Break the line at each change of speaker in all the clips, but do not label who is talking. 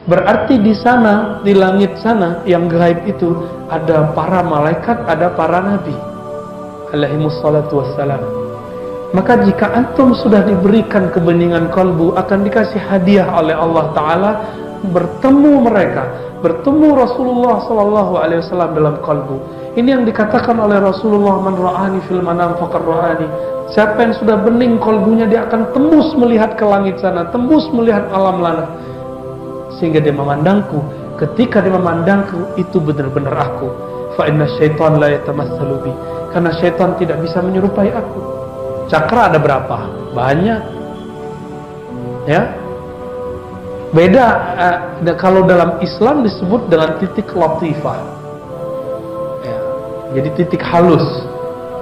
Berarti di sana, di langit sana yang gaib itu ada para malaikat, ada para nabi alaihimussalatu wassalam. Maka jika antum sudah diberikan kebeningan kalbu, akan dikasih hadiah oleh Allah Ta'ala bertemu mereka, bertemu Rasulullah SAW dalam kalbu. Ini yang dikatakan oleh Rasulullah, man ra'ani fil manam faqad ra'ani. Siapa yang sudah bening kalbunya, dia akan tembus melihat ke langit sana, tembus melihat alam lana, sehingga dia memandangku. Ketika dia memandangku, itu benar-benar aku. Fa inna syaitan la yatamassalu bi, karena syaitan tidak bisa menyerupai aku. Cakra ada berapa? Banyak. Ya. Beda kalau dalam Islam disebut dengan titik latifah. Ya. Jadi titik halus.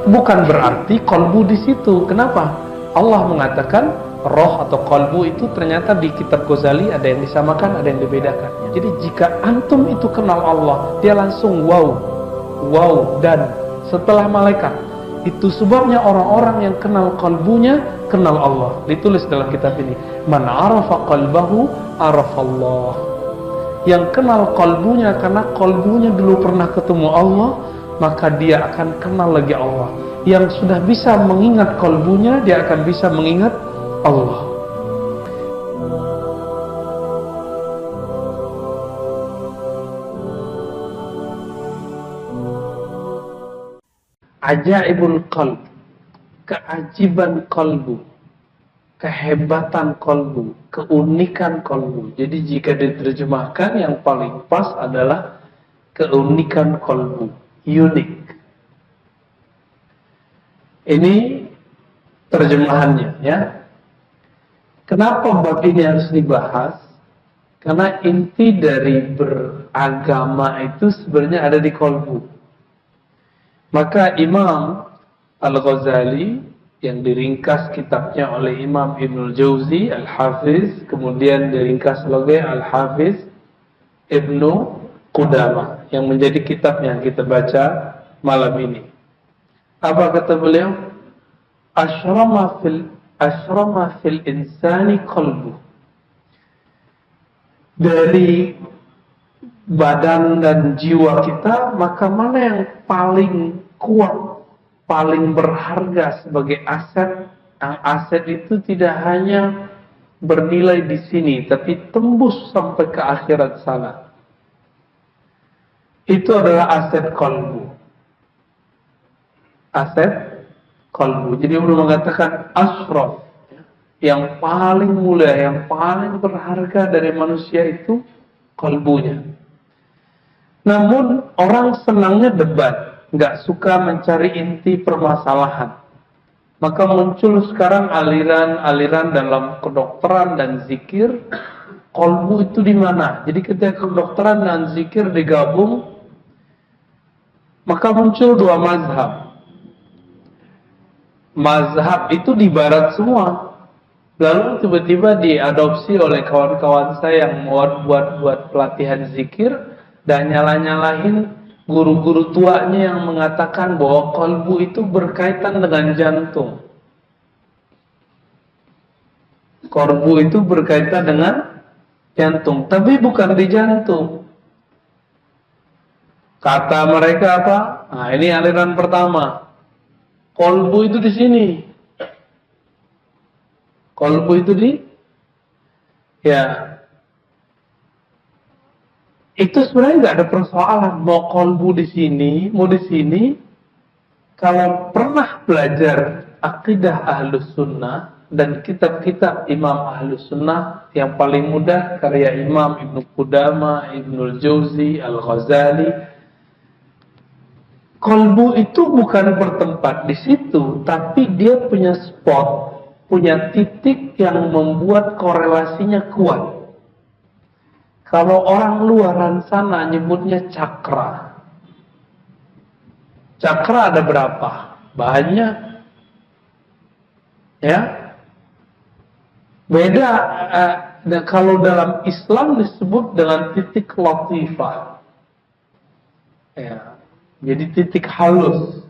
Bukan berarti kolbu di situ. Kenapa? Allah mengatakan roh atau kolbu itu ternyata di kitab Ghazali ada yang disamakan, ada yang dibedakan. Jadi jika antum itu kenal Allah, dia langsung wow dan setelah malaikat. Itu sebabnya orang-orang yang kenal kalbunya, kenal Allah. Ditulis dalam kitab ini, man arafa qalbahu arafallah. Yang kenal kalbunya karena kalbunya dulu pernah ketemu Allah, maka dia akan kenal lagi Allah. Yang sudah bisa mengingat kalbunya, dia akan bisa mengingat Allah. Ajaibul qalb, keajiban kalbu, kehebatan kalbu, keunikan kalbu. Jadi jika diterjemahkan, yang paling pas adalah keunikan kalbu, unik. Ini terjemahannya, ya. Kenapa bab ini harus dibahas? Karena inti dari beragama itu sebenarnya ada di kalbu. Maka Imam Al-Ghazali yang diringkas kitabnya oleh Imam Ibnul Jauzi Al-Hafiz, kemudian diringkas oleh Al-Hafiz Ibnu Qudamah, yang menjadi kitab yang kita baca malam ini. Apa kata beliau? Ashrama fil insani qalbu. Dari badan dan jiwa kita, maka mana yang paling kuat, paling berharga sebagai aset? Yang aset itu tidak hanya bernilai di sini, tapi tembus sampai ke akhirat sana. Itu adalah aset kalbu. Aset kalbu. Jadi beliau mengatakan ashraf, yang paling mulia, yang paling berharga dari manusia itu kalbunya. Namun orang senangnya debat, nggak suka mencari inti permasalahan. Maka muncul sekarang aliran-aliran dalam kedokteran dan zikir. Kalbu itu di mana? Jadi ketika kedokteran dan zikir digabung, maka muncul dua mazhab. Mazhab itu di barat semua. Lalu tiba-tiba diadopsi oleh kawan-kawan saya yang buat pelatihan zikir, dan nyala-nyalahin guru-guru tuanya yang mengatakan bahwa kalbu itu berkaitan dengan jantung. Kalbu itu berkaitan dengan jantung, tapi bukan di jantung. Kata mereka apa? Nah, ini aliran pertama. Kalbu itu di sini. Kalbu itu itu sebenarnya nggak ada persoalan mau kalbu di sini, mau di sini. Kalau pernah belajar akidah Ahlus Sunnah dan kitab-kitab Imam Ahlus Sunnah, yang paling mudah karya Imam Ibnu Qudamah, Ibnul Jauzi, Al-Ghazali, kalbu itu bukan bertempat di situ, tapi dia punya spot, punya titik yang membuat korelasinya kuat. Kalau orang luaran sana nyebutnya cakra. Cakra ada berapa? Banyak. Ya. Beda kalau dalam Islam disebut dengan titik latifah. Ya. Jadi titik halus.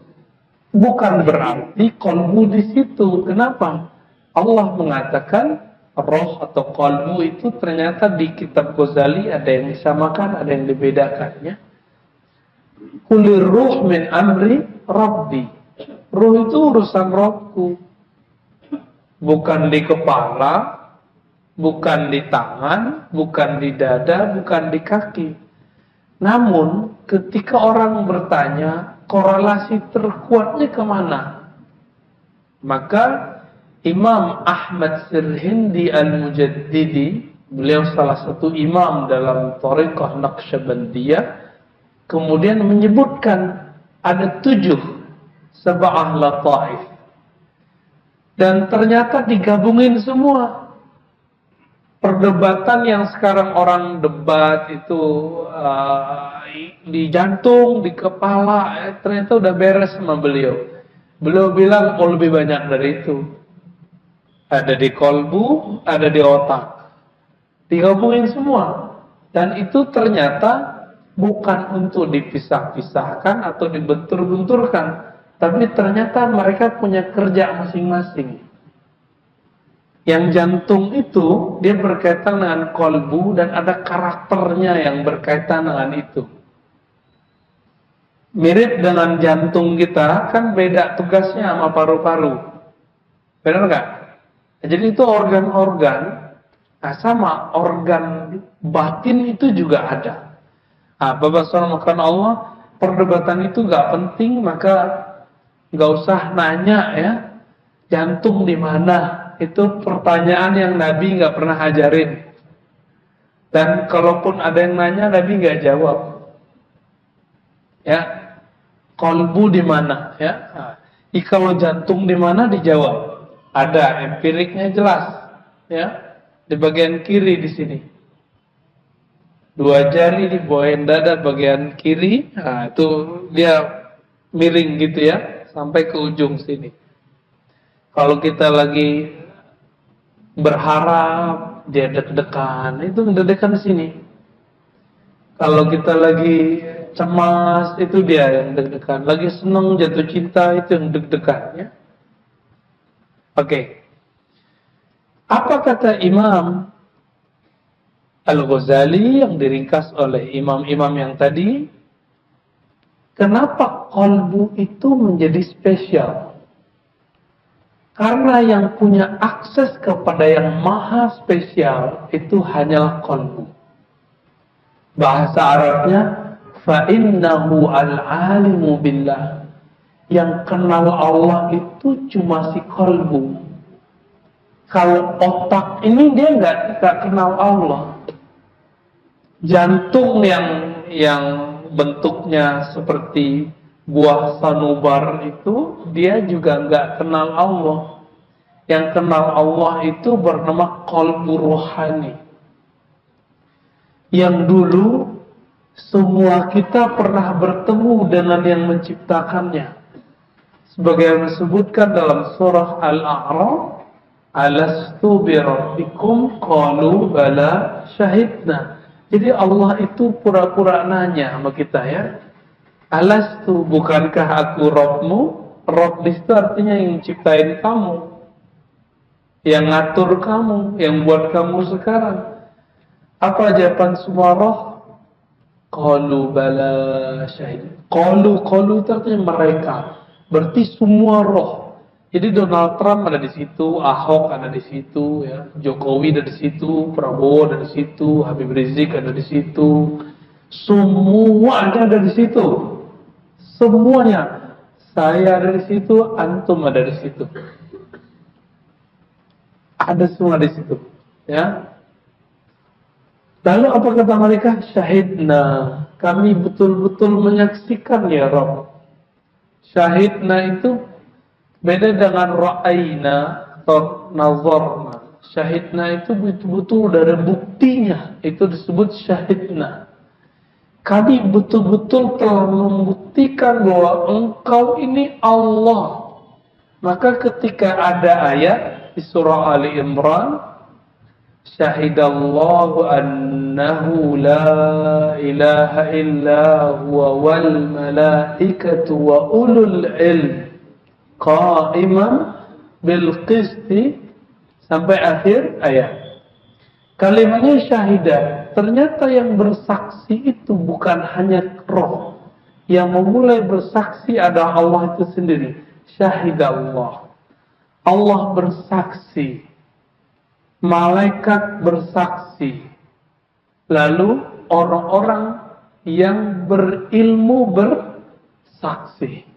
Bukan berarti kalbu di situ. Kenapa? Allah mengatakan roh atau qalbu itu ternyata di kitab Ghazali ada yang disamakan, ada yang dibedakannya. Kulir ruh min amri rabbi. Ruh itu urusan Robku. Bukan di kepala, bukan di tangan, bukan di dada, bukan di kaki. Namun ketika orang bertanya korelasi terkuatnya kemana, maka Imam Ahmad Sirhindi Al-Mujaddidi, beliau salah satu imam dalam Thariqah Naqsyabandiyah, kemudian menyebutkan ada 7 sab'ah lataif. Dan ternyata digabungin semua. Perdebatan yang sekarang orang debat itu di jantung, di kepala, ternyata udah beres sama beliau. Beliau bilang oh lebih banyak dari itu. Ada di kolbu, ada di otak. Digabungin semua. Dan itu ternyata bukan untuk dipisah-pisahkan atau dibentur-benturkan. Tapi ternyata mereka punya kerja masing-masing. Yang jantung itu dia berkaitan dengan kolbu dan ada karakternya yang berkaitan dengan itu. Mirip dengan jantung kita, kan beda tugasnya sama paru-paru. Benar nggak? Jadi itu organ-organ, nah sama organ batin itu juga ada. Nah, Bapak Subhanahu Allah, perdebatan itu nggak penting, maka nggak usah nanya ya, jantung di mana. Itu pertanyaan yang Nabi nggak pernah ajarin. Dan kalaupun ada yang nanya, Nabi nggak jawab. Ya, kolbu di mana? Ya, kalau jantung di mana dijawab. Ada empiriknya jelas. Ya, di bagian kiri di sini. 2 jari di bawah dada bagian kiri. Nah, itu dia miring gitu ya, sampai ke ujung sini. Kalau kita lagi berharap, dia deg-degan, itu deg-degan di sini. Kalau kita lagi cemas, itu dia yang deg-degan. Lagi senang, jatuh cinta, itu yang deg-degan ya. Oke. Apa kata Imam Al-Ghazali yang diringkas oleh imam-imam yang tadi? Kenapa kolbu itu menjadi spesial? Karena yang punya akses kepada yang maha spesial itu hanyalah kolbu. Bahasa Arabnya, fa'innahu al-alimu billah. Yang kenal Allah itu cuma si kolbu. Kalau otak ini dia nggak kenal Allah. Jantung yang bentuknya seperti buah sanubar itu dia juga nggak kenal Allah. Yang kenal Allah itu bernama qalbu rohani. Yang dulu semua kita pernah bertemu dengan yang menciptakannya. Sebagaimana disebutkan dalam surah Al-A'raf, alastu bi rabbikum qalu bala syahidna. Jadi Allah itu pura-pura nanya sama kita ya. Alastu, bukankah aku Rabbmu? Rabb itu artinya yang ciptain kamu, yang ngatur kamu, yang buat kamu sekarang. Apa jawaban semua roh? Qalu bala syahid. Qalu itu artinya mereka. Berarti semua roh. Jadi Donald Trump ada di situ, Ahok ada di situ, ya, Jokowi ada di situ, Prabowo ada di situ, Habib Rizik ada di situ. Semua ada di situ. Semuanya. Saya ada di situ, antum ada di situ. Ada semua di situ, ya. Lalu apa kata mereka? Syahidna, kami betul-betul menyaksikan ya Rabb. Syahidna itu beda dengan ra'ayna atau nazarna. Syahidna itu betul-betul dari buktinya, itu disebut syahidna. Kami betul-betul telah membuktikan bahwa engkau ini Allah. Maka ketika ada ayat di surah Ali Imran, syahidallahu annahu la ilaha illa huwa wal malaikatu wa ulul ilm qa'iman bil qisti sampai akhir ayat. Kalimatnya syahidah. Ternyata yang bersaksi itu bukan hanya roh. Yang memulai bersaksi adalah Allah itu sendiri. Syahidah Allah. Allah bersaksi. Malaikat bersaksi. Lalu orang-orang yang berilmu bersaksi.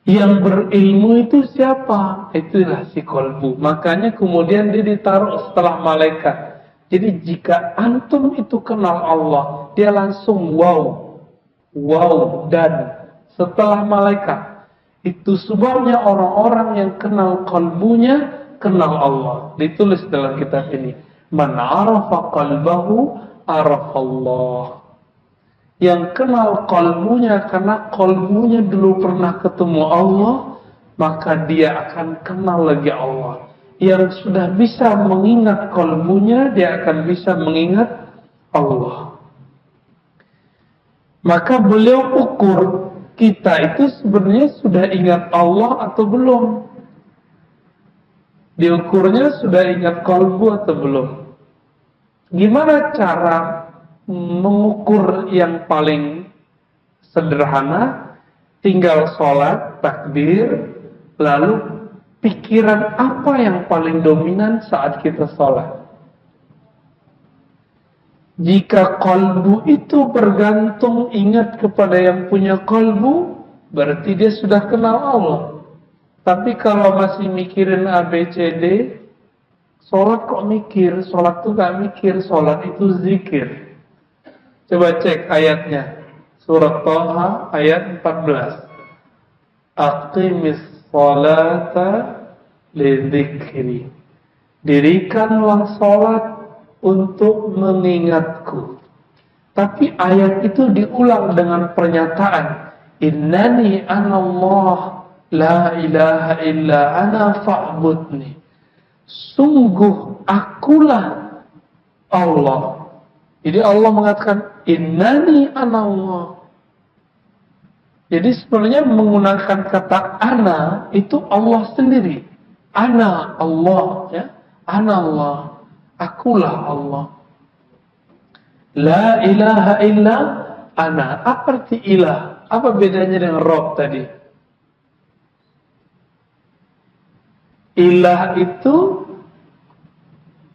Yang berilmu itu siapa? Itulah si kolbu. Makanya kemudian dia ditaruh setelah malaikat. Jadi jika antum itu kenal Allah, dia langsung wow, dan setelah malaikat. Itu sebabnya orang-orang yang kenal kolbunya, kenal Allah. Ditulis dalam kitab ini. Man arafa qalbahu arafallah. Yang kenal kolbunya karena kolbunya dulu pernah ketemu Allah, maka dia akan kenal lagi Allah. Yang sudah bisa mengingat kolbunya, dia akan bisa mengingat Allah. Maka beliau ukur kita itu sebenarnya sudah ingat Allah atau belum. Diukurnya sudah ingat kolbu atau belum. Gimana cara mengukur yang paling sederhana? Tinggal sholat, takbir, lalu pikiran apa yang paling dominan saat kita sholat. Jika kolbu itu bergantung ingat kepada yang punya kolbu, berarti dia sudah kenal Allah. Tapi kalau masih mikirin ABCD, sholat kok mikir, sholat tuh gak mikir, sholat itu zikir. Coba cek ayatnya. Surat Thaha ayat 14. Aqimis sholata lidzikri. Dirikanlah sholat untuk mengingatku. Tapi ayat itu diulang dengan pernyataan. Innani anallah la ilaha illa ana fa'budni. Sungguh akulah Allah. Jadi Allah mengatakan innani anallah. Jadi sebenarnya menggunakan kata ana itu Allah sendiri. Ana Allah, ya. Ana Allah. Akulah Allah. La ilaha illa ana. Apa arti ilah? Apa bedanya dengan Rabb tadi? Ilah itu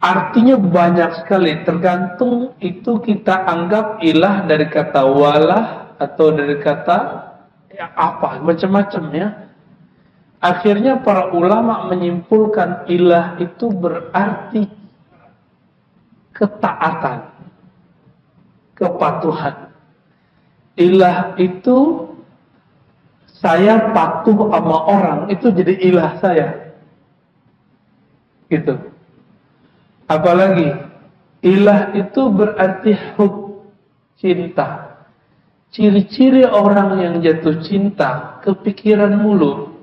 artinya banyak sekali, tergantung itu kita anggap ilah dari kata walah atau dari kata ya apa, macam-macam ya. Akhirnya para ulama menyimpulkan ilah itu berarti ketaatan, kepatuhan. Ilah itu saya patuh sama orang, itu jadi ilah saya. Gitu. Apalagi ilah itu berarti hub, cinta. Ciri-ciri orang yang jatuh cinta, kepikiran mulu.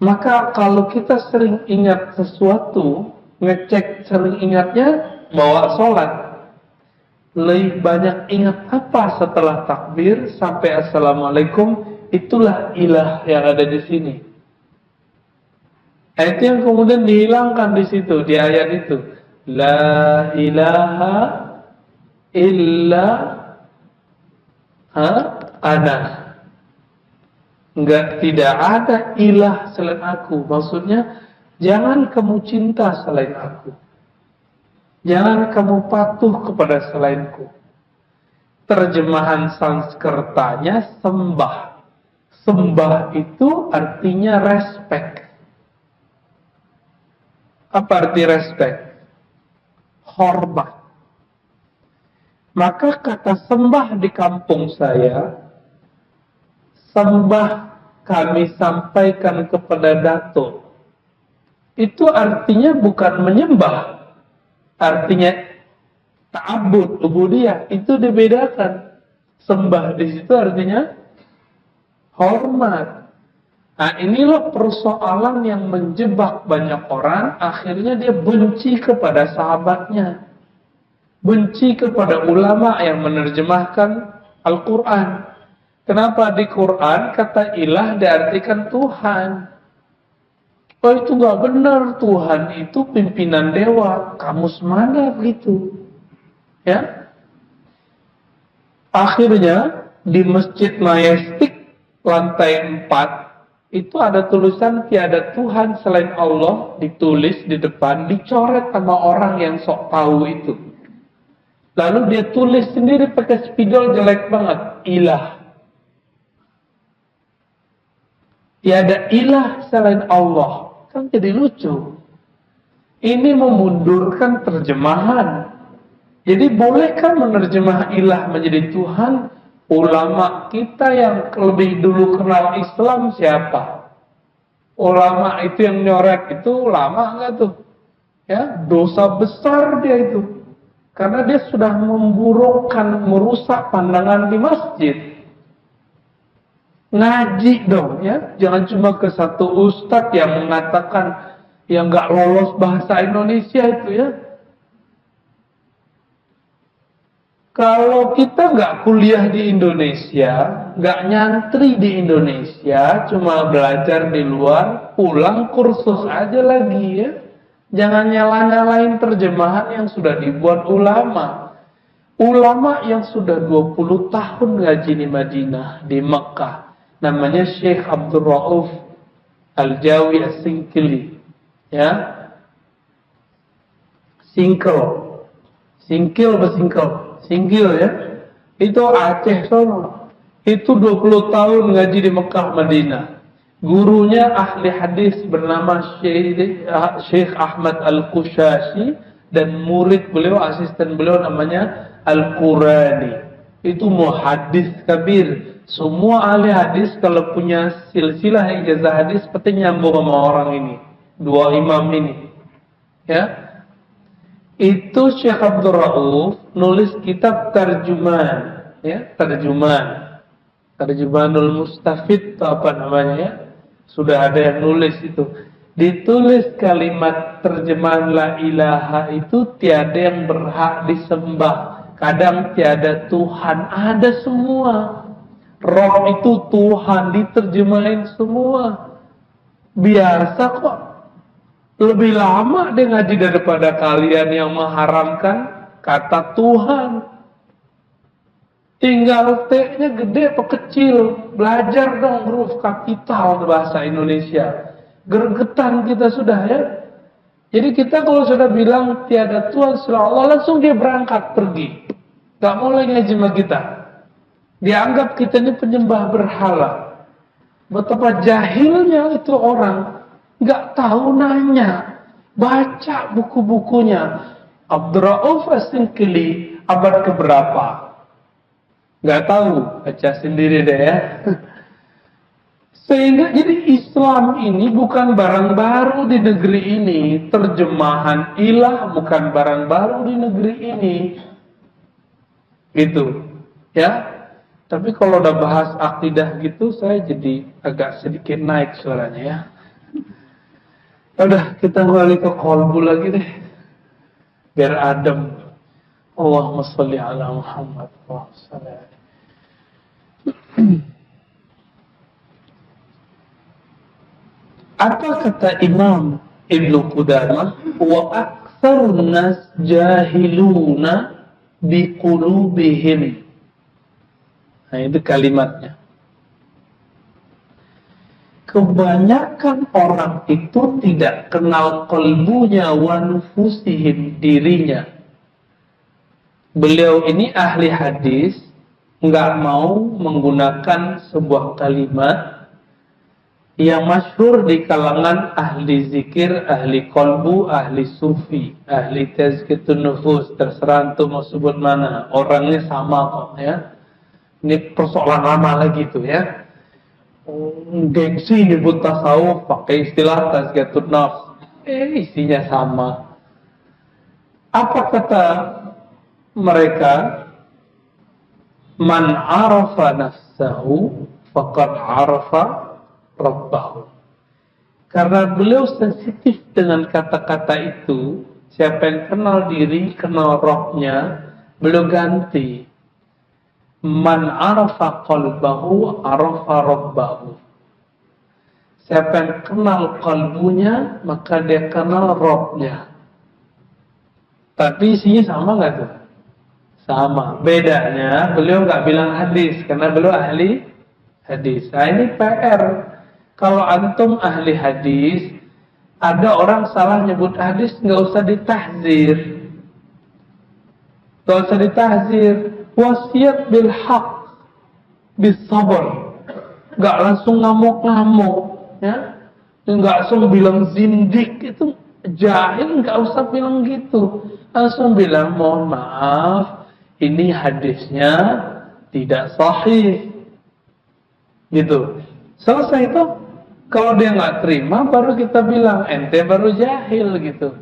Maka kalau kita sering ingat sesuatu, ngecek sering ingatnya, bawa sholat. Lebih banyak ingat apa setelah takbir sampai assalamualaikum, itulah ilah yang ada di sini. Itu yang kemudian dihilangkan di situ, di ayat itu. La ilaha illa ana. Tidak ada ilah selain aku. Maksudnya, jangan kamu cinta selain aku. Jangan kamu patuh kepada selainku. Terjemahan Sanskertanya sembah. Sembah itu artinya respect. Apa arti respect? Hormat. Maka kata sembah di kampung saya, sembah kami sampaikan kepada Dato. Itu artinya bukan menyembah. Artinya ta'abbud, ubudiyah. Itu dibedakan. Sembah di situ artinya hormat. Nah, inilah persoalan yang menjebak banyak orang. Akhirnya dia benci kepada sahabatnya, benci kepada ulama yang menerjemahkan Al-Quran. Kenapa di Quran kata ilah diartikan Tuhan? Oh itu nggak benar, Tuhan itu pimpinan dewa, kamus mana gitu, ya? Akhirnya di Masjid Majestic lantai 4 itu ada tulisan tiada Tuhan selain Allah, ditulis di depan, dicoret sama orang yang sok tahu itu. Lalu dia tulis sendiri pakai spidol jelek banget, ilah. Tiada ilah selain Allah. Kan jadi lucu. Ini memundurkan terjemahan. Jadi bolehkah menerjemah ilah menjadi Tuhan? Ulama kita yang lebih dulu kenal Islam siapa? Ulama itu yang nyorek itu ulama enggak tuh? Ya, dosa besar dia itu. Karena dia sudah memburukkan, merusak pandangan di masjid. Ngaji dong ya, jangan cuma ke satu ustadz yang mengatakan yang nggak lolos bahasa Indonesia itu ya. Kalau kita nggak kuliah di Indonesia, nggak nyantri di Indonesia, cuma belajar di luar, pulang kursus aja lagi ya. Jangan nyala-nyalain terjemahan yang sudah dibuat ulama. Ulama yang sudah 20 tahun ngaji di Madinah, di Mekah. Namanya Syekh Abdul Rauf Al-Jawi As-Sinkili. Ya. Singkil ya. Itu Aceh sono. Itu 20 tahun ngaji di Mekah, Madinah. Gurunya ahli hadis bernama Syekh Ahmad Al-Qushashi dan murid beliau, asisten beliau namanya Al-Qurani. Itu muhaddis kabir. Semua ahli hadis kalau punya silsilah ijazah hadis pasti nyambung sama orang ini, dua imam ini. Ya. Itu Syekh Abdul Rauf nulis kitab terjemahan, ya, Terjemahanul Mustafid atau apa namanya ya. Sudah ada yang nulis itu. Ditulis kalimat terjemahan la ilaha itu tiada yang berhak disembah. Kadang tiada Tuhan, ada semua. Roh itu Tuhan, diterjemahin semua. Biasa kok. Lebih lama dia ngaji daripada kalian yang mengharamkan kata Tuhan. Tinggal T-nya gede atau kecil. Belajar dong huruf kapital bahasa Indonesia. Gergetan kita sudah ya. Jadi kita kalau sudah bilang tiada Tuhan selain Allah, langsung dia berangkat pergi. Gak mau lagi ngaji sama kita. Dianggap kita ini penyembah berhala. Betapa jahilnya itu orang. Gak tahu nanya. Baca buku-bukunya. Abdul Rauf As-Sinkili abad keberapa? Gak tahu. Baca sendiri deh ya. Sehingga jadi Islam ini bukan barang baru di negeri ini. Terjemahan ilah bukan barang baru di negeri ini. Gitu. Ya. Tapi kalau udah bahas akidah gitu, saya jadi agak sedikit naik suaranya ya. Udah, kita kembali ke qalbu lagi deh. Biar adem. Allahumma sholli ala Muhammad. Allahumma sholli ala. Apa kata Imam Ibnu Qudamah? Wa aktsarun nas jahiluna biqulubihim. Nah, itu kalimatnya. Kebanyakan orang itu tidak kenal qalbunya wa nufusihim, dirinya. Beliau ini ahli hadis, nggak mau menggunakan sebuah kalimat yang masyhur di kalangan ahli zikir, ahli qalbu, ahli sufi, ahli tazkiyatun nufus, terserah antum mau sebut mana, orangnya sama kok ya. Ini persoalan lama lagi tuh ya. Gengsi nyebut tasawuf pakai istilah tazkiyatun nafs. Isinya sama. Apa kata mereka? Man arafa nafsahu faqad arafa rabbahu. Karena beliau sensitif dengan kata-kata itu, siapa yang kenal diri, kenal rohnya, beliau ganti. Man arafa qalbahu arafa rabbahu. Siapa yang kenal kalbunya, maka dia kenal rohnya. Tapi isinya sama nggak tuh? Sama. Bedanya beliau nggak bilang hadis karena beliau ahli hadis. Nah ini PR. Kalau antum ahli hadis, ada orang salah nyebut hadis, nggak usah ditahzir. Nggak usah ditahzir. Wasiat bil haq, bis sabar. Nggak langsung ngamuk-ngamuk. Ya, nggak langsung bilang zindik, itu jahil, nggak usah bilang gitu. Langsung bilang mohon maaf, ini hadisnya tidak sahih, gitu. Selesai itu. Kalau dia nggak terima, baru kita bilang ente baru jahil, gitu.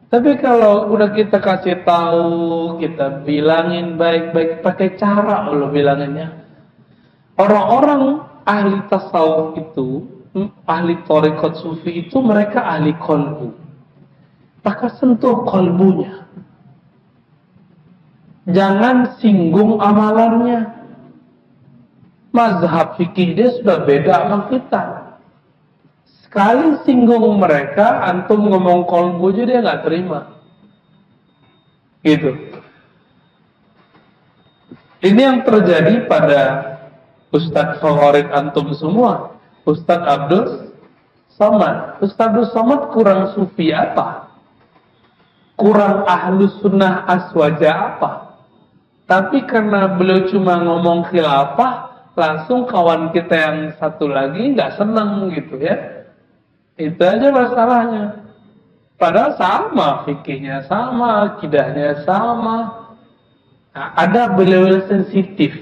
Tapi kalau udah kita kasih tahu, kita bilangin baik-baik, pakai cara lo bilanginnya. Orang-orang ahli tasawuf itu, ahli thariqat sufi itu, mereka ahli qalbu. Maka sentuh qalbunya. Jangan singgung amalannya. Mazhab fikih dia sudah beda sama kita. Sekali singgung mereka, antum ngomong qalbu aja dia nggak terima. Gitu. Ini yang terjadi pada Ustadz favorit antum semua, Ustadz Abdul Somad. Ustadz Abdul Somad kurang sufi apa? Kurang ahlus sunnah aswaja apa? Tapi karena beliau cuma ngomong khilafah, langsung kawan kita yang satu lagi nggak seneng gitu ya. Itu aja masalahnya. Padahal sama, fikihnya sama, akidahnya sama. Nah, ada beliau sensitif.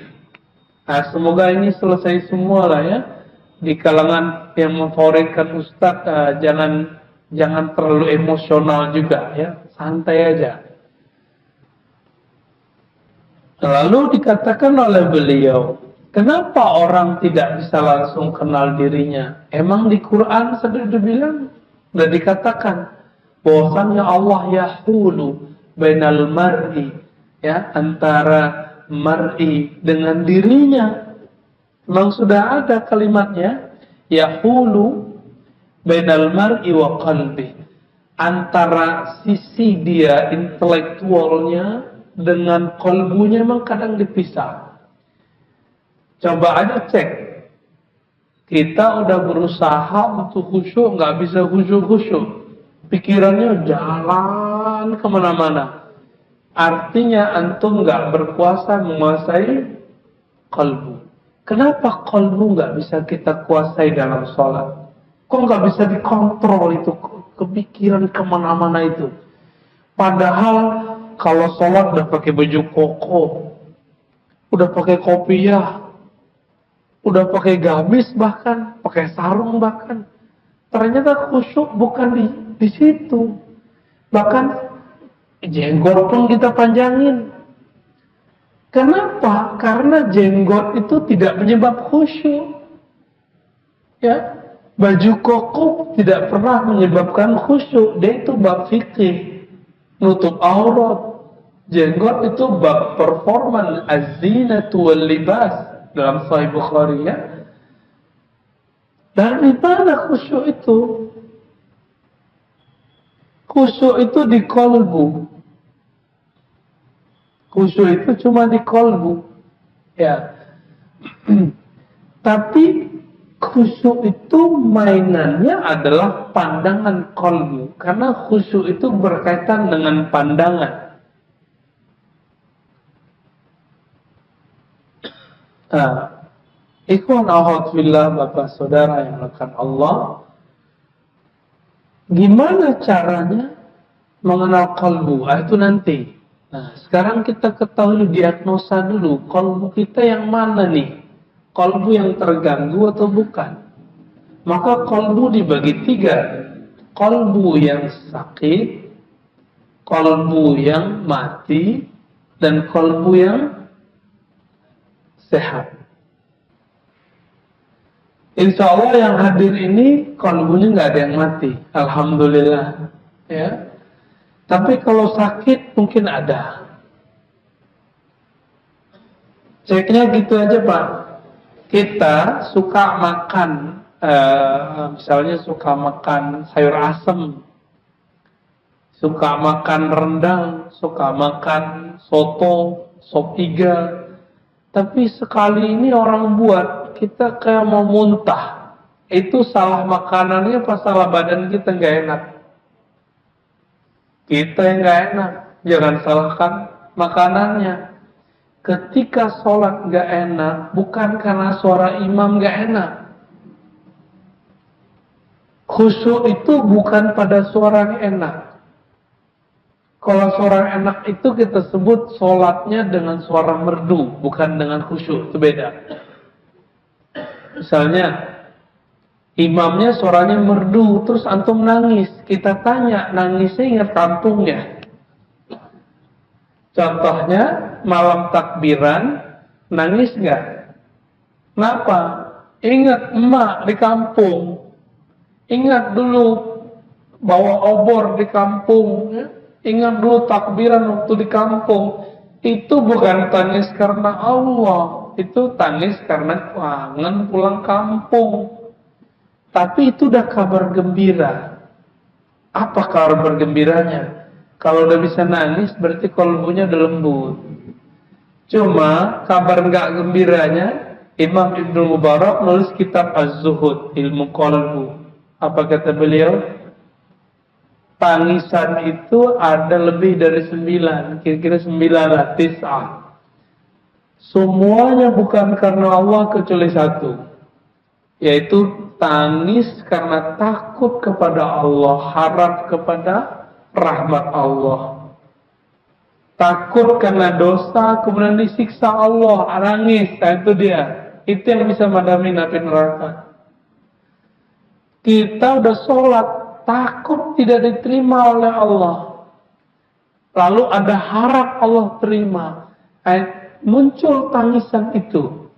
Nah, semoga ini selesai semua lah ya. Di kalangan yang memfavoritkan Ustadz, jangan terlalu emosional juga ya. Santai aja. Lalu dikatakan oleh beliau, kenapa orang tidak bisa langsung kenal dirinya? Emang di Quran sudah dibilang, sudah dikatakan bahwasannya Allah yahulu bainal mar'i, ya, antara mar'i dengan dirinya. Memang sudah ada kalimatnya, yahulu bainal mar'i wa qalbi, antara sisi dia intelektualnya dengan kalbunya memang kadang dipisah. Coba aja cek, kita udah berusaha untuk khusyuk, nggak bisa khusyuk-khusyuk, pikirannya jalan kemana-mana. Artinya antum nggak berkuasa menguasai kalbu. Kenapa kalbu nggak bisa kita kuasai dalam sholat? Kok nggak bisa dikontrol itu kepikiran kemana-mana itu? Padahal kalau sholat udah pakai baju koko, udah pakai kopiah, udah pakai gamis, bahkan pakai sarung, bahkan ternyata khusyuk bukan di situ. Bahkan jenggot pun kita panjangin. Kenapa? Karena jenggot itu tidak menyebab khusyuk. Ya, baju koko tidak pernah menyebabkan khusyuk. Dia itu bab fikih, nutup aurat. Jenggot itu bab performan, az-zinatu wal libas dalam Sahih Bukhari ya. Dari mana khusyuk itu? Khusyuk itu di kolbu. Khusyuk itu cuma di kolbu. Ya. Tapi khusyuk itu mainannya adalah pandangan kolbu. Karena khusyuk itu berkaitan dengan pandangan. Nah, ikhwan akhwat fillah, bapak saudara yang melakukan Allah, gimana caranya mengenal kalbu? Itu nanti. Nah, sekarang kita ketahui diagnosa dulu, kalbu kita yang mana nih? Kalbu yang terganggu atau bukan? Maka kalbu dibagi 3. Kalbu yang sakit, kalbu yang mati, dan kalbu yang sehat. Insya Allah yang hadir ini kalbunya nggak ada yang mati, alhamdulillah. Ya. Tapi kalau sakit mungkin ada. Ceknya gitu aja Pak. Kita suka makan misalnya suka makan sayur asem, suka makan rendang, suka makan soto, sop iga. Tapi sekali ini orang buat, kita kayak mau muntah. Itu salah makanannya apa salah badan kita nggak enak? Kita yang nggak enak. Jangan salahkan makanannya. Ketika sholat nggak enak, bukan karena suara imam nggak enak. Khusyuk itu bukan pada suara yang enak. Kalau suara enak itu kita sebut sholatnya dengan suara merdu, bukan dengan khusyuk, itu beda. Misalnya, imamnya suaranya merdu, terus antum nangis. Kita tanya, nangisnya ingat kampungnya. Contohnya, malam takbiran, nangis nggak? Kenapa? Ingat emak di kampung. Ingat dulu bawa obor di kampung. Ingat dulu takbiran waktu di kampung. Itu bukan tangis karena Allah. Itu tangis karena kangen pulang kampung. Tapi itu udah kabar gembira. Apa kabar gembiranya? Kalau udah bisa nangis berarti kalbunya udah lembut. Cuma kabar nggak gembiranya, Imam Ibnu Mubarak nulis kitab Az-Zuhud, Ilmu Qalbu. Apa kata beliau? Tangisan itu ada lebih dari 9, kira-kira 9 lah, 9. Semuanya bukan karena Allah kecuali satu, yaitu tangis karena takut kepada Allah, harap kepada rahmat Allah. Takut karena dosa, kemudian disiksa Allah, nangis, itu dia. Itu yang bisa madamin api neraka. Kita udah sholat, takut tidak diterima oleh Allah. Lalu ada harap Allah terima. Muncul tangisan itu.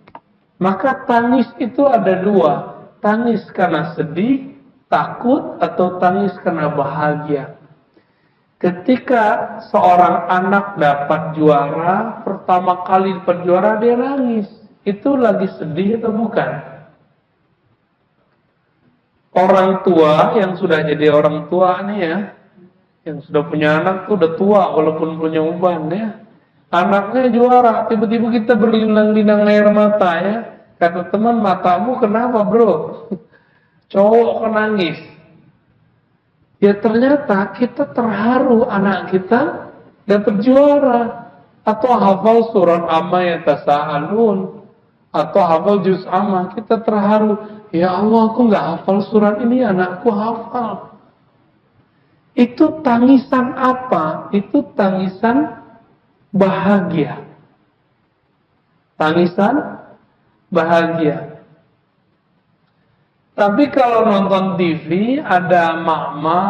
Maka tangis itu ada dua. Tangis karena sedih, takut, atau tangis karena bahagia. Ketika seorang anak dapat juara, pertama kali dapat juara dia nangis. Itu lagi sedih atau bukan? Orang tua yang sudah jadi orang tua nih ya, yang sudah punya anak tuh udah tua walaupun punya uban ya. Anaknya juara, tiba-tiba kita berlinang-linang air mata ya. Kata teman, matamu kenapa bro? Cowok nangis. Ya ternyata kita terharu anak kita dapat juara. Atau hafal surat amma yatasaalun, atau hafal juz amma, kita terharu. Ya Allah, aku nggak hafal surat ini, anakku hafal. Itu tangisan apa? Itu tangisan bahagia. Tangisan bahagia. Tapi kalau nonton TV, ada mama,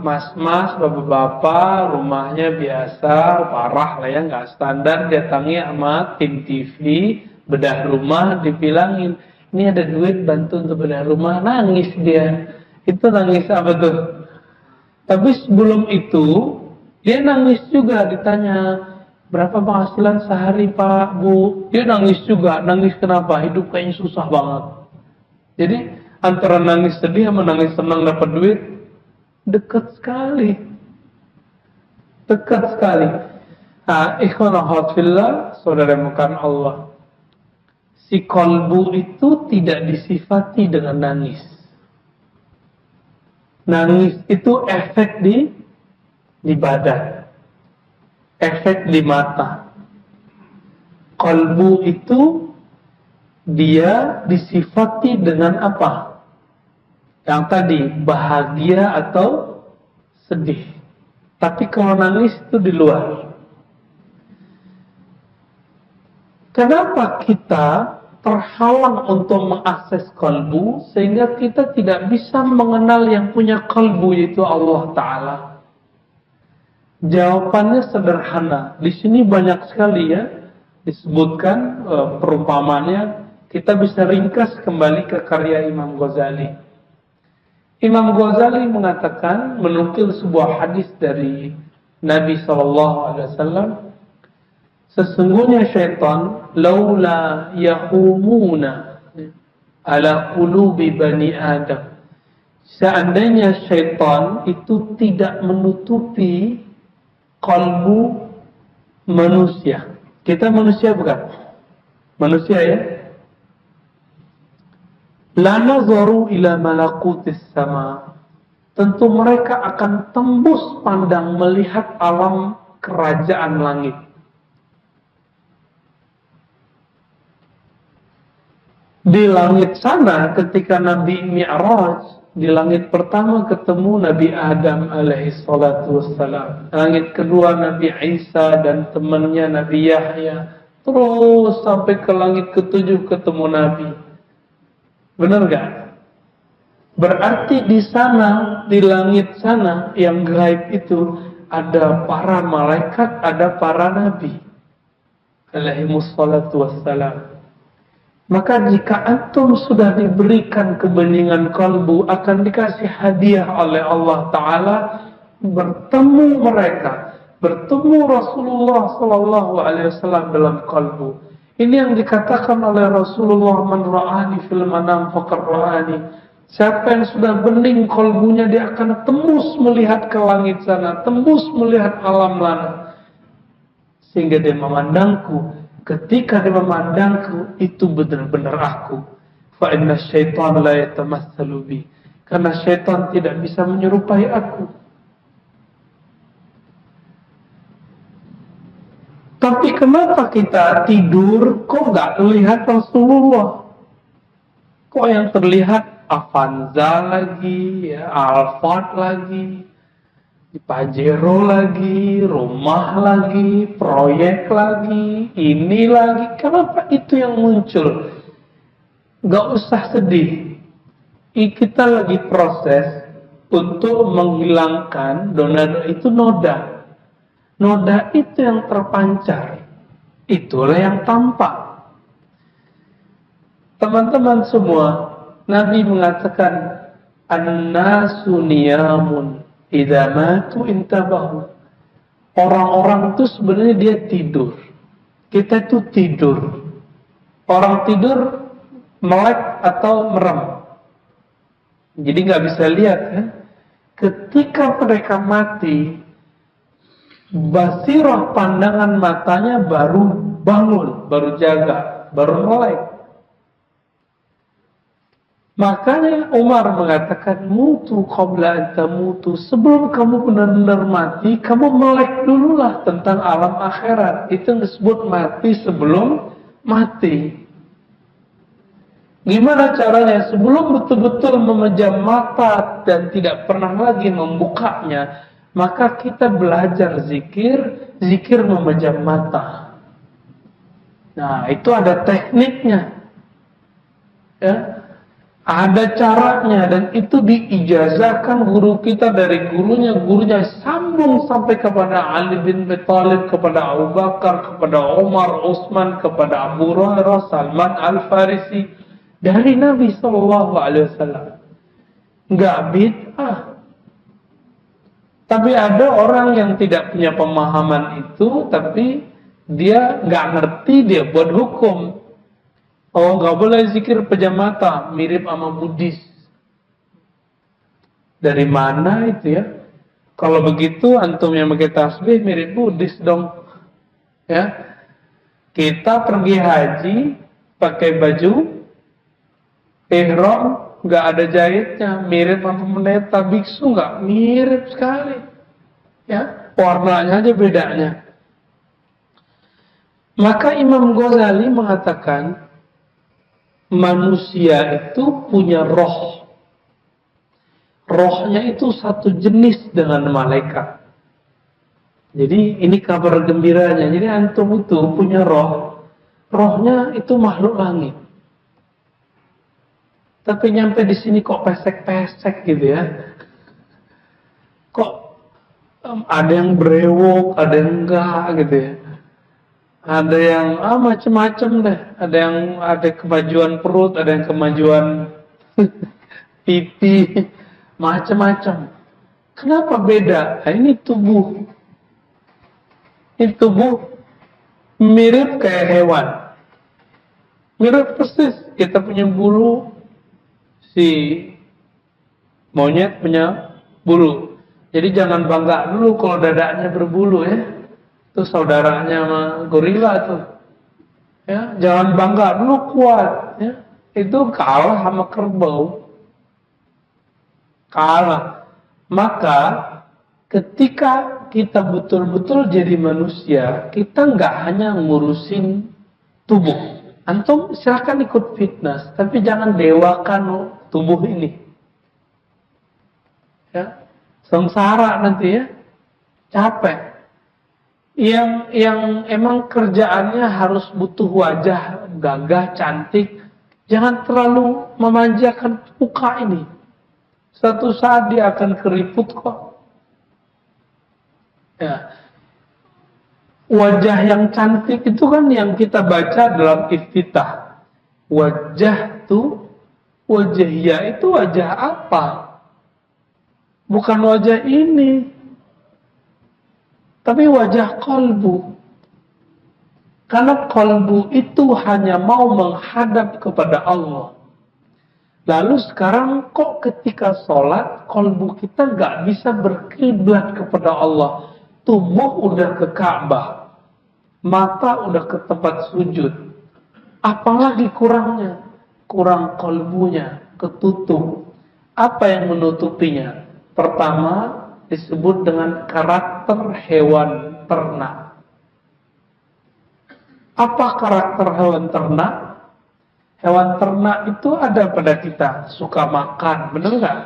mas-mas, bapak-bapak, rumahnya biasa, parah lah ya, nggak standar, datangi sama tim TV, bedah rumah, dibilangin, ini ada duit bantu untuk bedah rumah, nangis dia. Itu nangis apa tuh? Tapi sebelum itu, dia nangis juga, ditanya, berapa penghasilan sehari Pak, Bu? Dia nangis juga, nangis kenapa? Hidup kayaknya susah banget. Jadi, antara nangis sedih sama nangis senang dapat duit, dekat sekali. Dekat sekali. Nah, ikhwan akhwat fillah, saudara bukan Allah. Si kolbu itu tidak disifati dengan nangis. Nangis itu efek di badan, efek di mata. Kolbu itu dia disifati dengan apa? Yang tadi, bahagia atau sedih. Tapi kalau nangis itu di luar. Kenapa kita terhalang untuk mengakses kalbu sehingga kita tidak bisa mengenal yang punya kalbu, yaitu Allah Ta'ala? Jawabannya sederhana. Di sini banyak sekali ya disebutkan perumpamannya. Kita bisa ringkas kembali ke karya Imam Ghazali. Imam Ghazali mengatakan, menukil sebuah hadis dari Nabi SAW, sesungguhnya syaitan laula yahumuna, ala qulubi bani Adam. Seandainya syaitan itu tidak menutupi kalbu manusia. Kita manusia bukan? Manusia ya. La nazaru ila malakutis sama. Tentu mereka akan tembus pandang melihat alam kerajaan langit. Di langit sana ketika Nabi Mi'raj, di langit pertama ketemu Nabi Adam alaihi salatu wassalam. Langit kedua Nabi Isa dan temannya Nabi Yahya. Terus sampai ke langit ketujuh ketemu Nabi. Benar gak? Berarti di sana, di langit sana yang gaib itu ada para malaikat, ada para nabi alaihi salatu wassalam. Maka jika antum sudah diberikan kebeningan kalbu, akan dikasih hadiah oleh Allah Ta'ala, bertemu mereka, bertemu Rasulullah Sallallahu Alaihi Wasallam dalam kalbu. Ini yang dikatakan oleh Rasulullah, man ra'ani fil manam faqad ra'ani. Siapa yang sudah bening kalbunya, dia akan tembus melihat ke langit sana, tembus melihat alam lana, sehingga dia memandangku. Ketika dia memandangku, itu benar-benar aku. Fa inna syaitan la yatamassalu bi. Karena syaitan tidak bisa menyerupai aku. Tapi kenapa kita tidur kok nggak lihat Rasulullah? Kok yang terlihat Avanza lagi, ya, Alphard lagi, Pajero lagi, rumah lagi, proyek lagi, ini lagi. Kenapa itu yang muncul? Gak usah sedih. Kita lagi proses untuk menghilangkan itu noda. Noda itu yang terpancar. Itulah yang tampak. Teman-teman semua, Nabi mengatakan, an-nasu niyamun idza matu intabahu. Orang-orang itu sebenarnya dia tidur. Kita itu tidur. Orang tidur melek atau merem. Jadi nggak bisa lihat kan? Ketika mereka mati, basirah pandangan matanya baru bangun, baru jaga, baru melek. Makanya Umar mengatakan, mutu qabla an tamutu. Sebelum kamu benar-benar mati, kamu melek dululah tentang alam akhirat. Itu disebut mati sebelum mati. Gimana caranya? Sebelum betul-betul memejam mata dan tidak pernah lagi membukanya, maka kita belajar zikir, zikir memejam mata. Nah, itu ada tekniknya. Ya. Ada caranya, dan itu diijazahkan guru kita dari gurunya sambung sampai kepada Ali bin Abi Thalib, kepada Abu Bakar, kepada Umar, Utsman, kepada Abu Hurairah, Salman Al-Farisi, dari Nabi Sallallahu Alaihi Wasallam. Nggak bid'ah. Tapi ada orang yang tidak punya pemahaman itu, tapi dia nggak ngerti, dia buat hukum. Oh, nggak boleh zikir pejam mata, mirip sama Buddhis. Dari mana itu ya? Kalau begitu antum yang pakai tasbih mirip Buddhis dong. Ya. Kita pergi haji pakai baju ihram, nggak ada jahitnya, mirip sama pendeta. Biksu nggak mirip sekali. Ya, warnanya aja bedanya. Maka Imam Ghazali mengatakan, manusia itu punya roh. Rohnya itu satu jenis dengan malaikat. Jadi ini kabar gembiranya. Jadi antum itu punya roh. Rohnya itu makhluk langit. Tapi nyampe di sini kok pesek-pesek gitu ya. Kok ada yang brewok, ada yang enggak gitu ya. Ada yang macam-macam deh. Ada kemajuan perut, ada yang kemajuan pipi, macam-macam. Kenapa beda? Nah, ini tubuh. Ini tubuh mirip kayak hewan. Mirip persis. Kita punya bulu, si monyet punya bulu. Jadi jangan bangga dulu kalau dadanya berbulu ya. Itu saudaranya sama gorila tuh. Ya, jangan bangga dulu kuat ya. Itu kalah sama kerbau. Kalah. Maka ketika kita betul-betul jadi manusia, kita nggak hanya ngurusin tubuh. Antum silakan ikut fitness, tapi jangan dewakan tubuh ini. Ya, sengsara nanti ya, capek. Yang emang kerjaannya harus butuh wajah gagah, cantik, jangan terlalu memanjakan muka ini. Suatu saat dia akan keriput kok. Ya. Wajah yang cantik itu kan yang kita baca dalam iftitah. Wajah tuh, wajahnya itu wajah apa? Bukan wajah ini, tapi wajah kolbu. Karena kolbu itu hanya mau menghadap kepada Allah. Lalu sekarang kok ketika sholat, kolbu kita nggak bisa berkiblat kepada Allah. Tubuh udah ke Ka'bah, mata udah ke tempat sujud. Apalagi kurangnya? Kurang kolbunya, ketutup. Apa yang menutupinya? Pertama, disebut dengan karakter hewan ternak. Apa karakter hewan ternak? Hewan ternak itu ada pada kita, suka makan, benar nggak?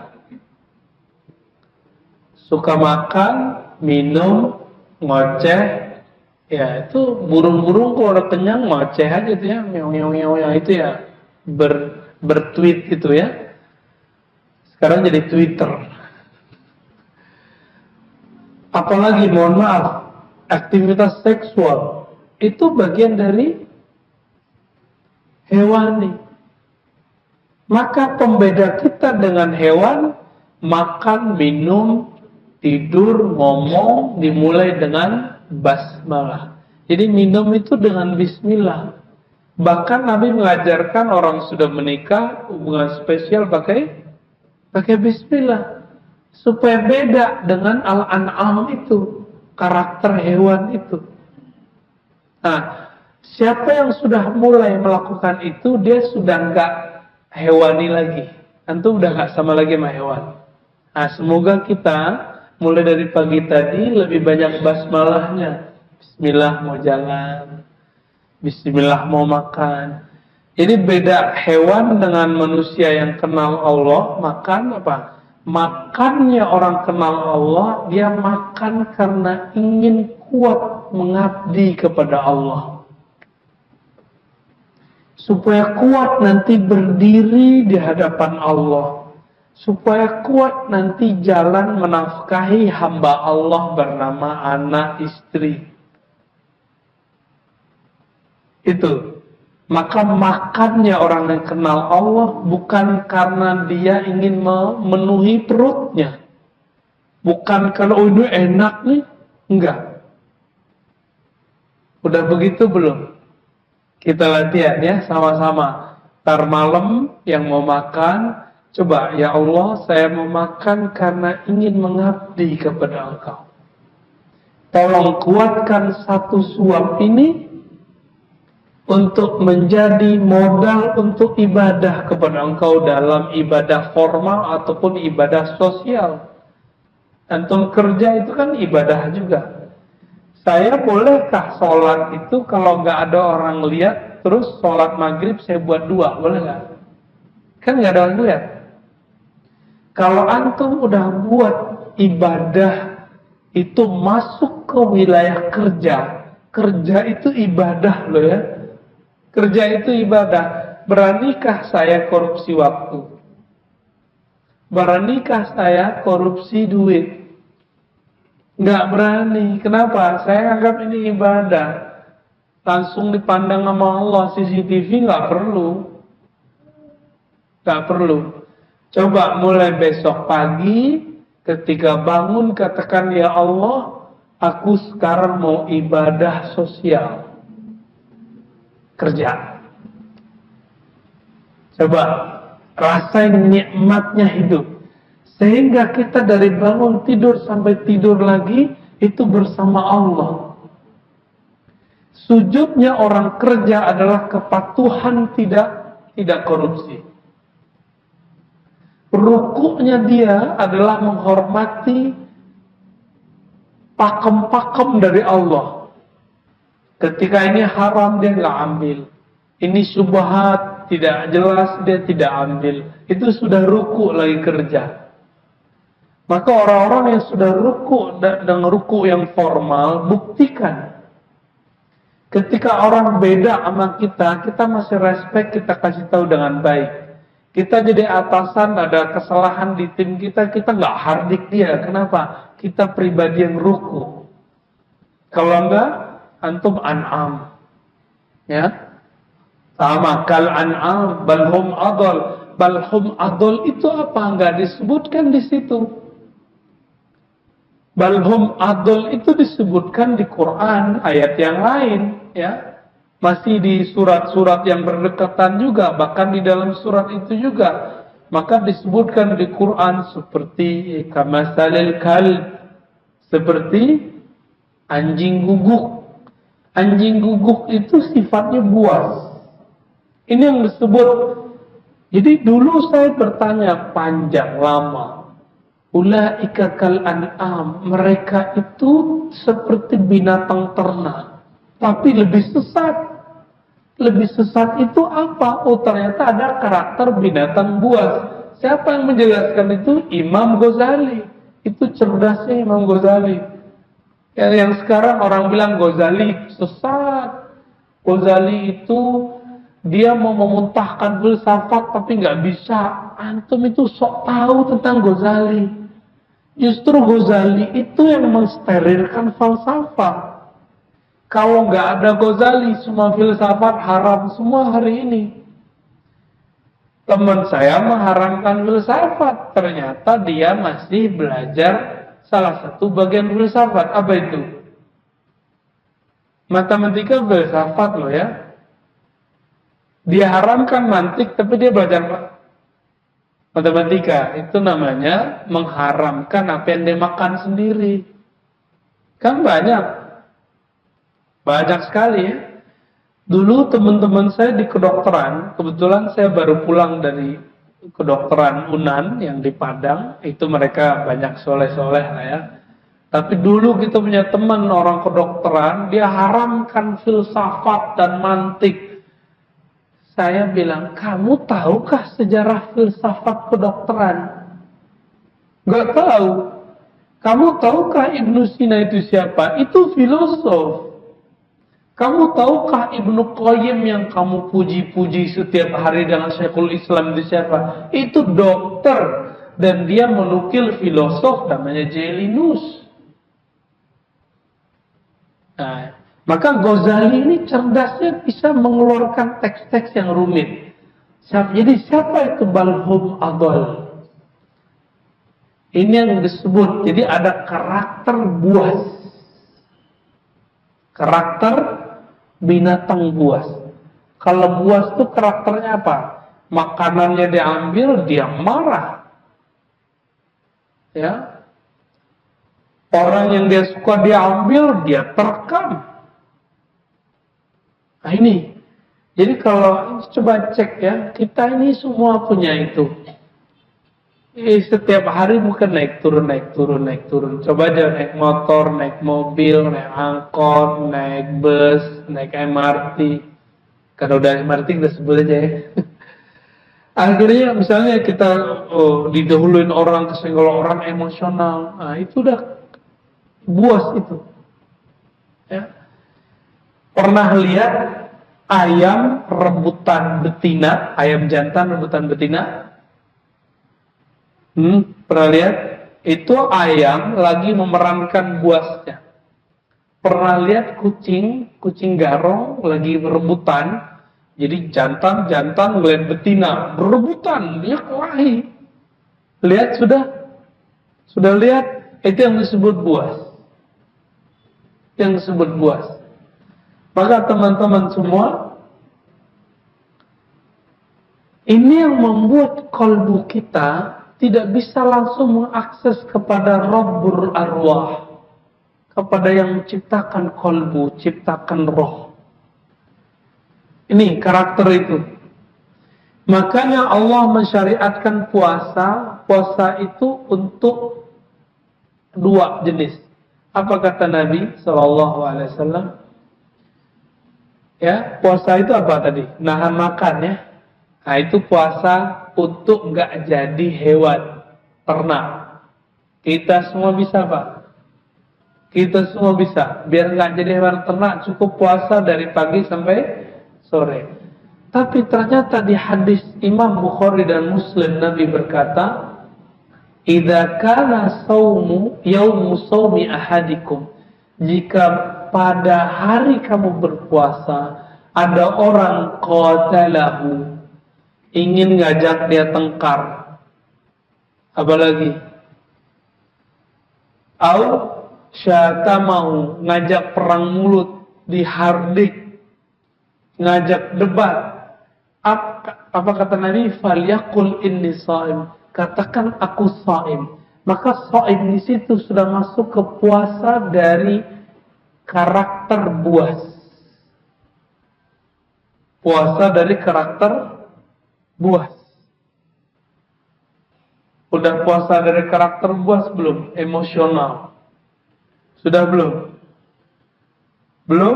Suka makan, minum, ngoceh, ya itu burung-burung kalau udah kenyang ngoceh aja tuh ya, meow itu ya, bertweet gitu ya. Sekarang jadi Twitter. Apalagi mohon maaf, aktivitas seksual itu bagian dari hewani. Maka pembeda kita dengan hewan, makan, minum, tidur, ngomong, dimulai dengan basmalah. Jadi minum itu dengan bismillah. Bahkan Nabi mengajarkan orang sudah menikah, hubungan spesial pakai bismillah. Supaya beda dengan al-an'am itu, karakter hewan itu. Nah, siapa yang sudah mulai melakukan itu, dia sudah nggak hewani lagi. Antum udah nggak sama lagi sama hewan. Nah, semoga kita mulai dari pagi tadi lebih banyak basmalahnya. Bismillah mau jalan, bismillah mau makan. Jadi beda hewan dengan manusia yang kenal Allah, makan apa? Makannya orang kenal Allah, dia makan karena ingin kuat mengabdi kepada Allah. Supaya kuat nanti berdiri di hadapan Allah. Supaya kuat nanti jalan menafkahi hamba Allah bernama anak istri. Itu. Maka makannya orang yang kenal Allah bukan karena dia ingin memenuhi perutnya. Bukan karena ini enak nih. Enggak. Udah begitu belum? Kita latihan ya sama-sama. Ntar malam yang mau makan, coba ya Allah saya mau makan karena ingin mengabdi kepada Engkau. Tolong kuatkan satu suap ini untuk menjadi modal untuk ibadah kepada Engkau dalam ibadah formal ataupun ibadah sosial. Antum kerja itu kan ibadah juga. Saya bolehkah sholat itu kalau nggak ada orang lihat, terus sholat maghrib saya buat 2, boleh nggak? Kan nggak ada orang lihat. Kalau antum udah buat ibadah itu masuk ke wilayah kerja, kerja itu ibadah loh ya. Kerja itu ibadah. Beranikah saya korupsi waktu? Beranikah saya korupsi duit? Nggak berani. Kenapa? Saya anggap ini ibadah. Langsung dipandang sama Allah. CCTV nggak perlu. Nggak perlu. Coba mulai besok pagi, ketika bangun katakan, ya Allah, aku sekarang mau ibadah sosial. Kerja. Coba rasain nikmatnya hidup. Sehingga kita dari bangun tidur sampai tidur lagi itu bersama Allah. Sujudnya orang kerja adalah kepatuhan, tidak korupsi. Rukuknya dia adalah menghormati pakem-pakem dari Allah. Ketika ini haram dia nggak ambil, ini syubhat tidak jelas dia tidak ambil. Itu sudah ruku lagi kerja. Maka orang-orang yang sudah ruku dengan ruku yang formal, buktikan. Ketika orang beda sama kita masih respect, kita kasih tahu dengan baik. Kita jadi atasan, ada kesalahan di tim kita nggak hardik dia. Kenapa? Kita pribadi yang ruku. Kalau enggak, antum an'am. Ya. Sama kal an'am, balhum adol. Balhum adol itu apa? Enggak disebutkan di situ. Balhum adol itu disebutkan di Quran, ayat yang lain, ya. Masih di surat-surat yang berdekatan juga, bahkan di dalam surat itu juga. Maka disebutkan di Quran seperti kamasalil kalb, seperti anjing guguk. Anjing guguk itu sifatnya buas. Ini yang disebut. Jadi dulu saya bertanya panjang lama. Ulaika kal an'am, mereka itu seperti binatang ternak, tapi lebih sesat. Lebih sesat itu apa? Oh, ternyata ada karakter binatang buas. Siapa yang menjelaskan itu? Imam Ghazali. Itu cerdasnya Imam Ghazali. Yang sekarang orang bilang Ghazali sesat. Ghazali itu dia mau memuntahkan filsafat tapi nggak bisa. Antum itu sok tahu tentang Ghazali. Justru Ghazali itu yang mensterilkan falsafah. Kalau nggak ada Ghazali, semua filsafat haram semua hari ini. Teman saya mengharamkan filsafat, ternyata dia masih belajar salah satu bagian filsafat. Apa itu? Matematika filsafat loh ya. Dia haramkan mantik, tapi dia belajar matematika. Itu namanya mengharamkan apa yang dia makan sendiri. Kan banyak sekali ya. Dulu teman-teman saya di kedokteran, kebetulan saya baru pulang dari kedokteran UNAN yang di Padang, itu mereka banyak soleh-soleh lah ya. Tapi dulu kita punya teman orang kedokteran, dia haramkan filsafat dan mantik. Saya bilang, kamu tahukah sejarah filsafat kedokteran? Gak tahu. Kamu tahukah Ibnu Sina itu siapa? Itu filosof. Kamu tahukah Ibnu Qayyim yang kamu puji-puji setiap hari dengan Syekhul Islam itu siapa? Itu dokter. Dan dia menukil filosof namanya Jailinus. Nah, maka Ghazali ini cerdasnya bisa mengeluarkan teks-teks yang rumit. Jadi siapa itu balhum adol? Ini yang disebut. Jadi ada karakter buas. Karakter binatang buas. Kalau buas itu karakternya apa? Makanannya diambil, dia marah. Ya. Orang yang dia suka dia ambil, dia terkam. Nah ini. Jadi kalau coba cek ya, kita ini semua punya itu. Setiap hari bukan naik turun. Coba aja naik motor, naik mobil, naik angkot, naik bus, naik MRT. Kalau udah MRT kita sebut aja ya. Akhirnya misalnya kita didahuluin orang, kesenggol orang emosional. Nah itu udah buas itu. Ya. Pernah lihat ayam rebutan betina, ayam jantan rebutan betina? Pernah lihat? Itu ayam lagi memerankan buasnya. Pernah lihat kucing garong lagi berebutan. Jadi jantan ngeliat betina berebutan, dia kelahi. Lihat sudah lihat? Itu yang disebut buas. Yang disebut buas. Maka teman-teman semua, Ini yang membuat kalbu kita tidak bisa langsung mengakses kepada Rabbul Arwah, kepada yang menciptakan kalbu, ciptakan roh. Ini karakter itu. Makanya Allah mensyariatkan puasa. Puasa itu untuk dua jenis. Apa kata Nabi Sallallahu Alaihi Wasallam? Ya, puasa itu apa tadi? Nahan makan ya. Nah itu puasa untuk nggak jadi hewan ternak. Kita semua bisa Pak. Kita semua bisa. Biar nggak jadi hewan ternak cukup puasa dari pagi sampai sore. Tapi ternyata di hadis Imam Bukhari dan Muslim Nabi berkata, "Idza kana saumu yaumu saumi ahadikum." Jika pada hari kamu berpuasa ada orang qatalahu, ingin ngajak dia tengkar, apalagi au syatamahu, ngajak perang mulut, dihardik, ngajak debat. Apa kata Nabi? Falyaqul inni shaim. Katakan aku shaim. Maka shaim di situ sudah masuk ke puasa dari karakter buas. Puasa dari karakter buas. Udah puasa dari karakter buas belum? Emosional. Sudah belum? Belum?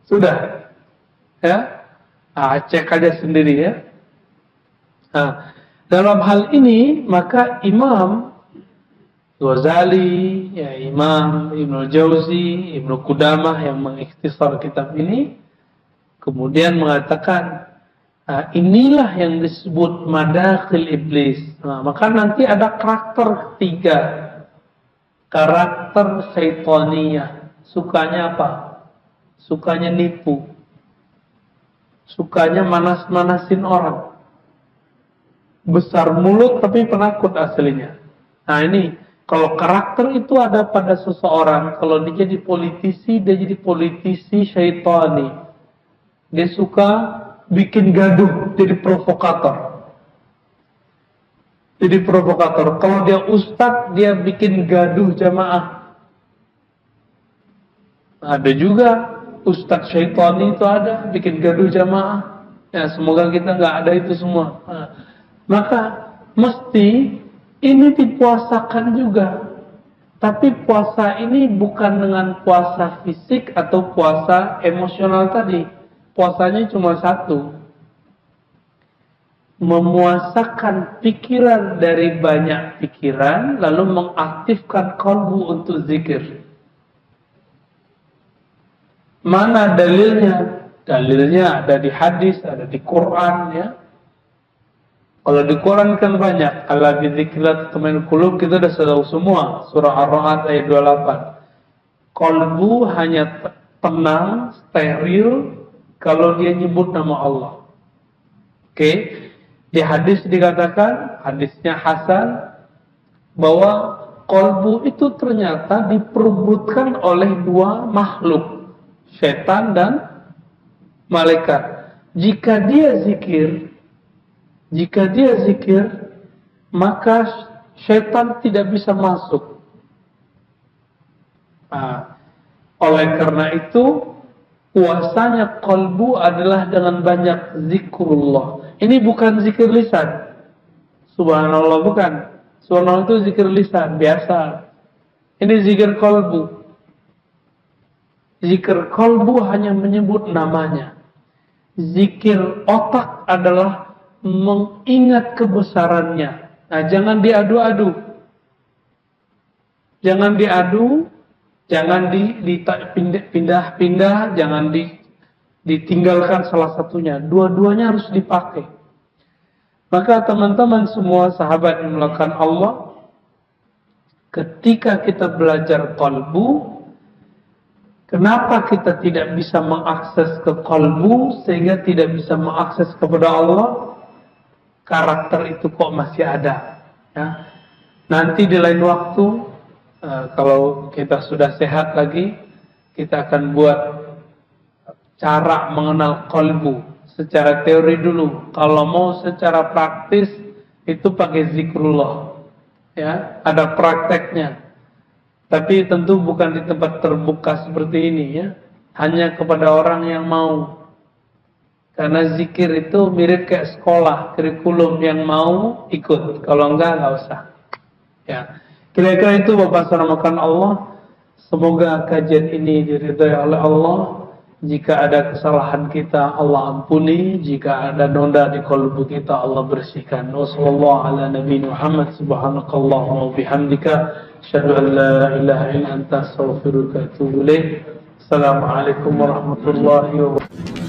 Sudah? Ya? Cek aja sendiri ya. Nah, dalam hal ini maka Imam Ghazali, ya Imam Ibnu Jauzi, Ibnu Qudamah yang mengikhtisar kitab ini kemudian mengatakan, inilah yang disebut madakhil iblis. Nah, maka nanti ada karakter ketiga, karakter syaitaniyah. Sukanya apa? Sukanya nipu, sukanya manas-manasin orang, besar mulut tapi penakut aslinya. Nah ini, kalau karakter itu ada pada seseorang, kalau dia jadi politisi, dia jadi politisi syaitani. Dia suka bikin gaduh, jadi provokator. Jadi provokator. Kalau dia ustadz, dia bikin gaduh jamaah. Ada juga ustadz syaitani itu ada, bikin gaduh jamaah. Ya semoga kita nggak ada itu semua. Nah, maka mesti ini dipuasakan juga. Tapi puasa ini bukan dengan puasa fisik atau puasa emosional tadi. Puasanya cuma satu. Memuasakan pikiran dari banyak pikiran, lalu mengaktifkan kalbu untuk zikir. Mana dalilnya? Dalilnya ada di hadis, ada di Quran ya. Kalau di Quran kan banyak. Ala bizikrillah tatma'innul qulub, kita sudah tahu semua. Surah Ar-Ra'd ayat 28. Kalbu hanya tenang, steril kalau dia nyebut nama Allah. Oke. Di hadis dikatakan, hadisnya Hasan, bahwa kalbu itu ternyata diperebutkan oleh dua makhluk, setan dan malaikat. Jika dia zikir, maka setan tidak bisa masuk. Nah, oleh karena itu, puasanya kalbu adalah dengan banyak zikrullah. Ini bukan zikir lisan. Subhanallah bukan. Subhanallah itu zikir lisan biasa. Ini zikir kalbu. Zikir kalbu hanya menyebut namanya. Zikir otak adalah mengingat kebesarannya. Nah, jangan diadu-adu. Jangan diadu, jangan dipindah-pindah, jangan ditinggalkan salah satunya. Dua-duanya harus dipakai. Maka teman-teman semua sahabat yang melakukan Allah, ketika kita belajar kalbu, kenapa kita tidak bisa mengakses ke kalbu sehingga tidak bisa mengakses kepada Allah? Karakter itu kok masih ada. Ya. Nanti di lain waktu, kalau kita sudah sehat lagi, kita akan buat cara mengenal kalbu secara teori dulu. Kalau mau secara praktis itu pakai zikrullah. Ya, ada prakteknya. Tapi tentu bukan di tempat terbuka seperti ini ya. Hanya kepada orang yang mau. Karena zikir itu mirip kayak sekolah, kurikulum, yang mau ikut. Kalau enggak usah. Ya. Kira-kira itu Bapak sarankan Allah. Semoga kajian ini diridhai oleh Allah. Jika ada kesalahan kita, Allah ampuni. Jika ada noda di kalbu kita, Allah bersihkan. Wassallallahu ala nabiyina Muhammad subhanakallahumma wa bihamdika asyhadu an la ilaha illa anta astaghfiruka wa atubu ilaik. Assalamualaikum warahmatullahi wabarakatuh.